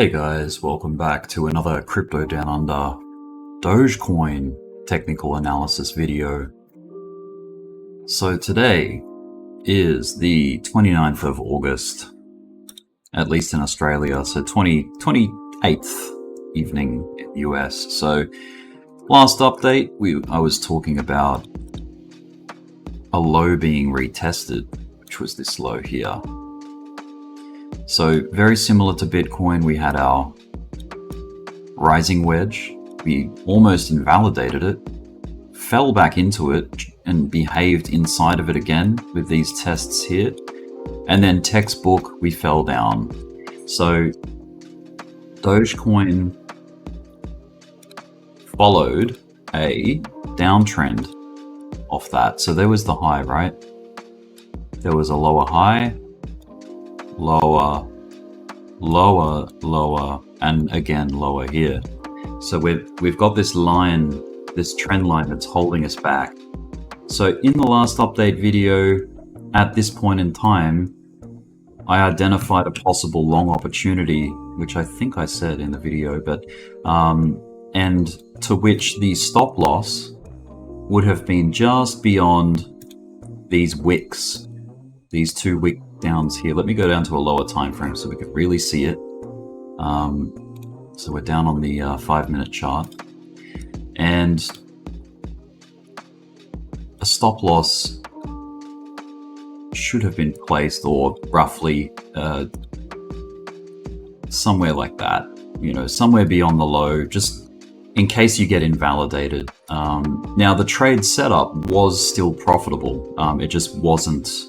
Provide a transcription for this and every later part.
Hey guys, welcome back to another Crypto Down Under Dogecoin technical analysis video. So today is the 29th of August, at least in Australia, so 28th evening in the US. So last update, I was talking about a low being retested, which was this low here. So very similar to Bitcoin, we had our rising wedge. We almost invalidated it, fell back into it, and behaved inside of it again with these tests here. And then textbook, we fell down. So Dogecoin followed a downtrend off that. So there was the high, right? There was a lower high, lower, lower, lower, and again lower here. So we've got this line, this trend line that's holding us back. So in the last update video, at this point in time, I identified a possible long opportunity, which I think I said in the video, but and to which the stop loss would have been just beyond these wicks, these two wick downs here. Let me go down to a lower time frame so we can really see it. So we're down on the 5-minute chart, and a stop loss should have been placed, or roughly somewhere like that, somewhere beyond the low, just in case you get invalidated. Now the trade setup was still profitable. It just wasn't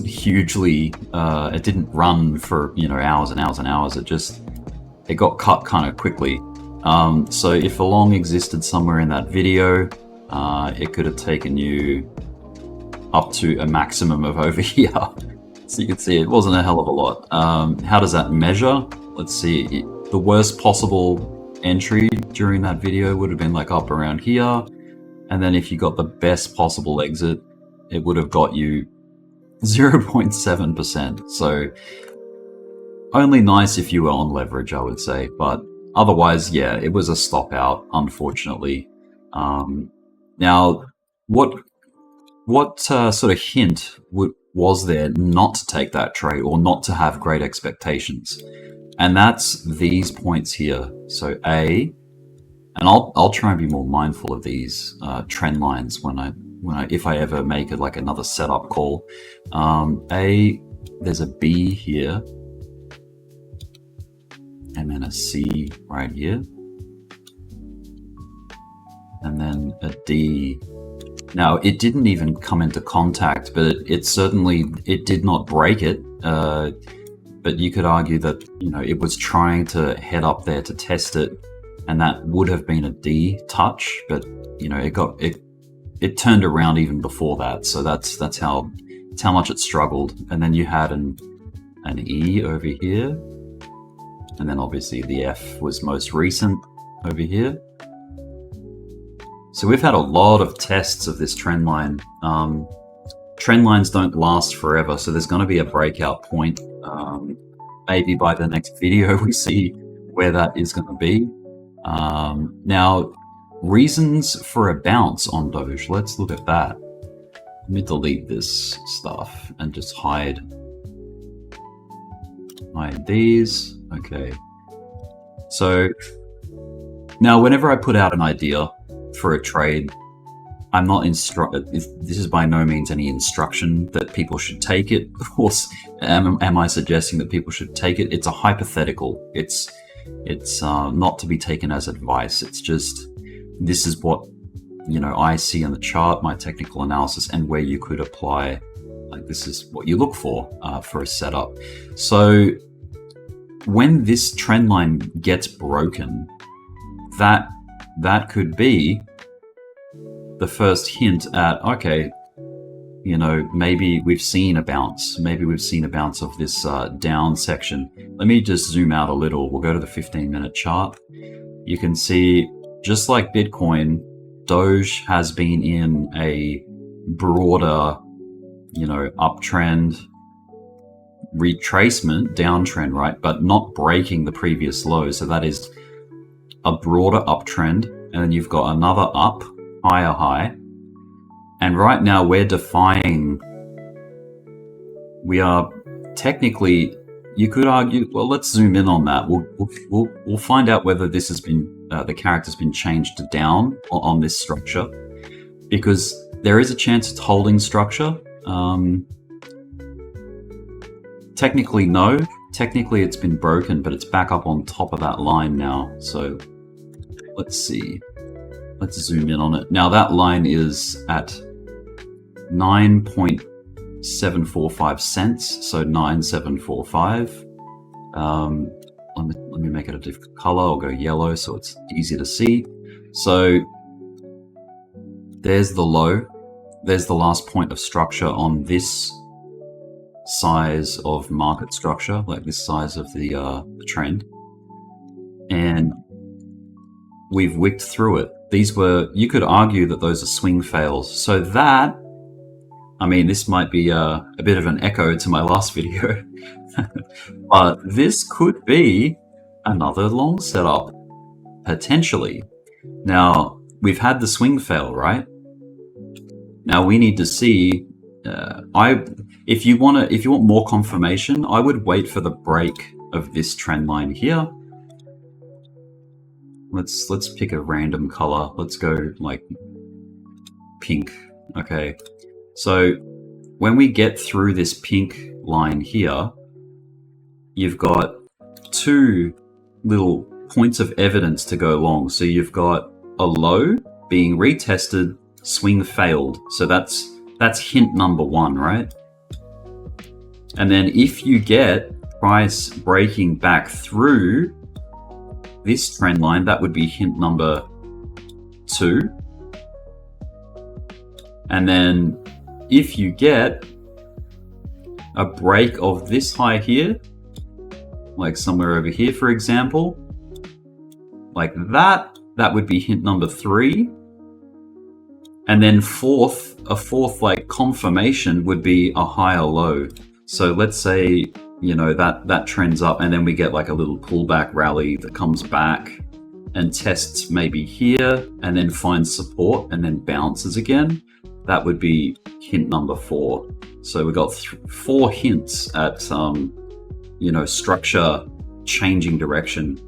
hugely, it didn't run for, hours and hours and hours. It got cut kind of quickly. So if a long existed somewhere in that video, it could have taken you up to a maximum of over here. So you can see it wasn't a hell of a lot. How does that measure? Let's see. The worst possible entry during that video would have been like up around here. And then if you got the best possible exit, it would have got you 0.7%. So only nice if you were on leverage, I would say, but otherwise, yeah, it was a stop out, unfortunately. Now, what sort of hint was there not to take that trade or not to have great expectations? And that's these points here. So A, and I'll try and be more mindful of these trend lines if I ever make it like another setup call. A, there's a B here, and then a C right here, and then a D. Now it didn't even come into contact, but it certainly did not break it. But you could argue that it was trying to head up there to test it, and that would have been a D touch. But it turned around even before that. So that's how much it struggled. And then you had an E over here, and then obviously the F was most recent over here. So we've had a lot of tests of this trend line. Trend lines don't last forever, so there's going to be a breakout point. Maybe by the next video we see where that is going to be. Now, reasons for a bounce on Doge. Let's look at that. Let me delete this stuff and just hide these. Okay. So now whenever I put out an idea for a trade, I'm not this is by no means any instruction that people should take it. Of course, am I suggesting that people should take it? It's a hypothetical. It's not to be taken as advice. It's just, this is what I see on the chart, my technical analysis, and where you could apply. Like, this is what you look for a setup. So when this trend line gets broken, that could be the first hint at, okay, maybe we've seen a bounce. Maybe we've seen a bounce of this down section. Let me just zoom out a little. We'll go to the 15-minute chart. You can see, just like Bitcoin, Doge has been in a broader, uptrend, retracement downtrend, right? But not breaking the previous low. So that is a broader uptrend. And then you've got another up, higher high. And right now we're defying, we are technically, you could argue, well, let's zoom in on that. We'll find out whether this has been, the character's been changed down on this structure, because there is a chance it's holding structure. Technically, no. Technically, it's been broken, but it's back up on top of that line now. So let's see. Let's zoom in on it. Now that line is at 9.745 cents, so 9745. Let me make it a different color. I'll go yellow so it's easy to see. So there's the low. There's the last point of structure on this size of market structure, like this size of the trend, and we've wicked through it. These were, you could argue that those are swing fails. So that, I mean, this might be a bit of an echo to my last video, but this could be another long setup, potentially. Now, we've had the swing fail, right? Now we need to see, if you want more confirmation, I would wait for the break of this trend line here. Let's pick a random color. Let's go like pink. Okay. So when we get through this pink line here, you've got two little points of evidence to go long. So you've got a low being retested, swing failed. So that's hint number one, right? And then if you get price breaking back through this trend line, that would be hint number two. And then if you get a break of this high here, like somewhere over here, for example, like that would be hint number three. And then a fourth like confirmation would be a higher low. So let's say, you know, that trends up and then we get like a little pullback rally that comes back and tests maybe here and then finds support and then bounces again. That would be hint number four. So we got four hints at, you know, structure changing direction.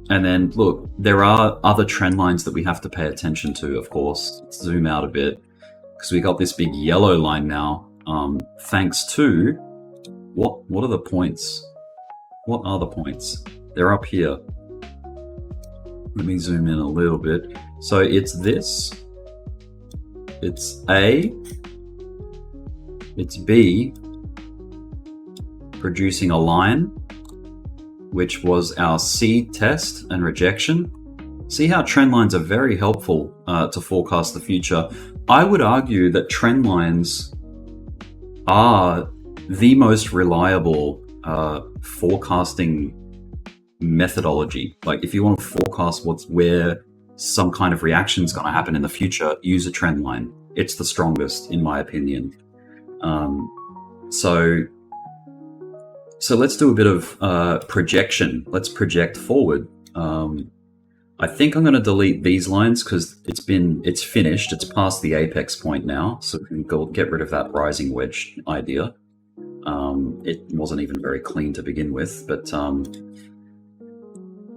And then look, there are other trend lines that we have to pay attention to, of course. Let's zoom out a bit because we got this big yellow line now. Thanks to, what are the points? What are the points? They're up here. Let me zoom in a little bit. So it's this, it's A, it's B, producing a line, which was our C test and rejection. See how trend lines are very helpful to forecast the future. I would argue that trend lines are the most reliable forecasting methodology. Like if you want to forecast where some kind of reaction is going to happen in the future, use a trend line. It's the strongest, in my opinion. So let's do a bit of projection. Let's project forward. I think I'm going to delete these lines because it's finished. It's past the apex point now, so we can get rid of that rising wedge idea. It wasn't even very clean to begin with, but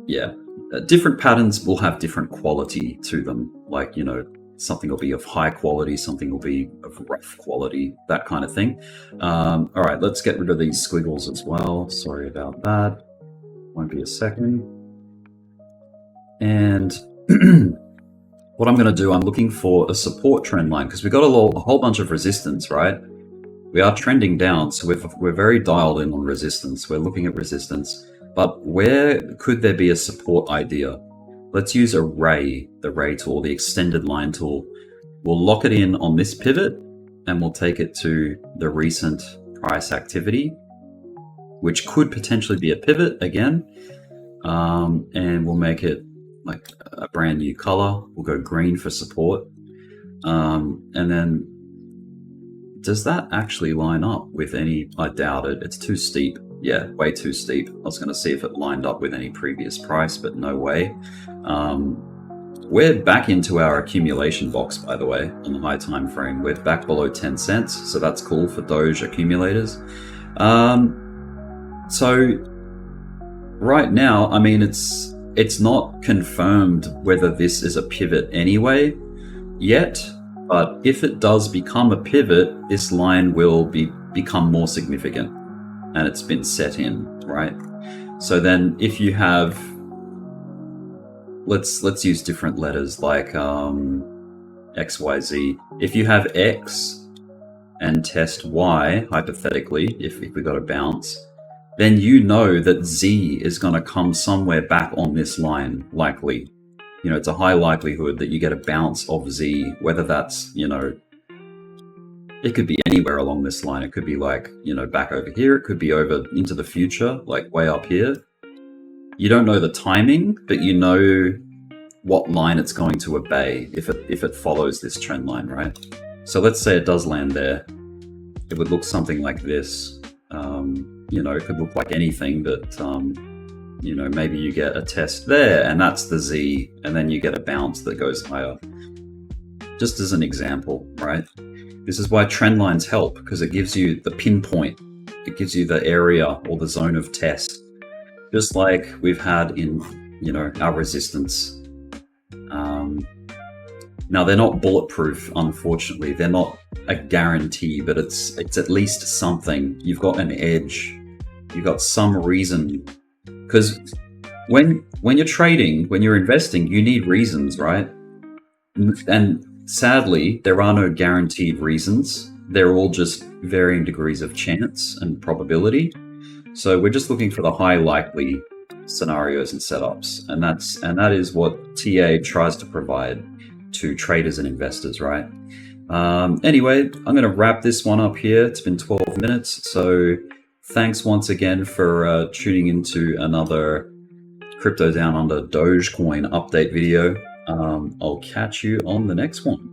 yeah, different patterns will have different quality to them. Like, you know, something will be of high quality, something will be of rough quality, that kind of thing. All right, let's get rid of these squiggles as well. Sorry about that. Won't be a second. And what I'm going to do, I'm looking for a support trend line because we've got a whole bunch of resistance, right? We are trending down, so we're very dialed in on resistance. We're looking at resistance, but where could there be a support idea? Let's use the ray tool, the extended line tool. We'll lock it in on this pivot and we'll take it to the recent price activity, which could potentially be a pivot again. And we'll make it like a brand new color. We'll go green for support. And then does that actually line up with any? I doubt it. It's too steep. Yeah, way too steep. I was going to see if it lined up with any previous price, but no way. We're back into our accumulation box, by the way, on the high time frame. We're back below 10 cents, so that's cool for Doge accumulators. So right now, I mean, it's not confirmed whether this is a pivot anyway yet, but if it does become a pivot, this line will become more significant, and it's been set in, right? So then if you have, let's use different letters like XYZ. If you have X and test Y, hypothetically, if we got a bounce, then you know that Z is going to come somewhere back on this line, likely. You know, it's a high likelihood that you get a bounce of Z, whether that's, you know, it could be anywhere along this line. It could be like, you know, back over here. It could be over into the future, like way up here. You don't know the timing, but you know what line it's going to obey if it follows this trend line, right? So let's say it does land there. It would look something like this. You know, it could look like anything, but you know, maybe you get a test there, and that's the Z, and then you get a bounce that goes higher. Just as an example, right? This is why trend lines help, because it gives you the pinpoint. It gives you the area or the zone of test. Just like we've had in, you know, our resistance. Now they're not bulletproof, unfortunately. They're not a guarantee, but it's at least something. You've got an edge. You've got some reason. Because when you're trading, when you're investing, you need reasons, right? And sadly, there are no guaranteed reasons. They're all just varying degrees of chance and probability. So we're just looking for the high likely scenarios and setups, and that is what TA tries to provide to traders and investors, right? Anyway, I'm going to wrap this one up here. It's been 12 minutes, so thanks once again for tuning into another Crypto Down Under Dogecoin update video. I'll catch you on the next one.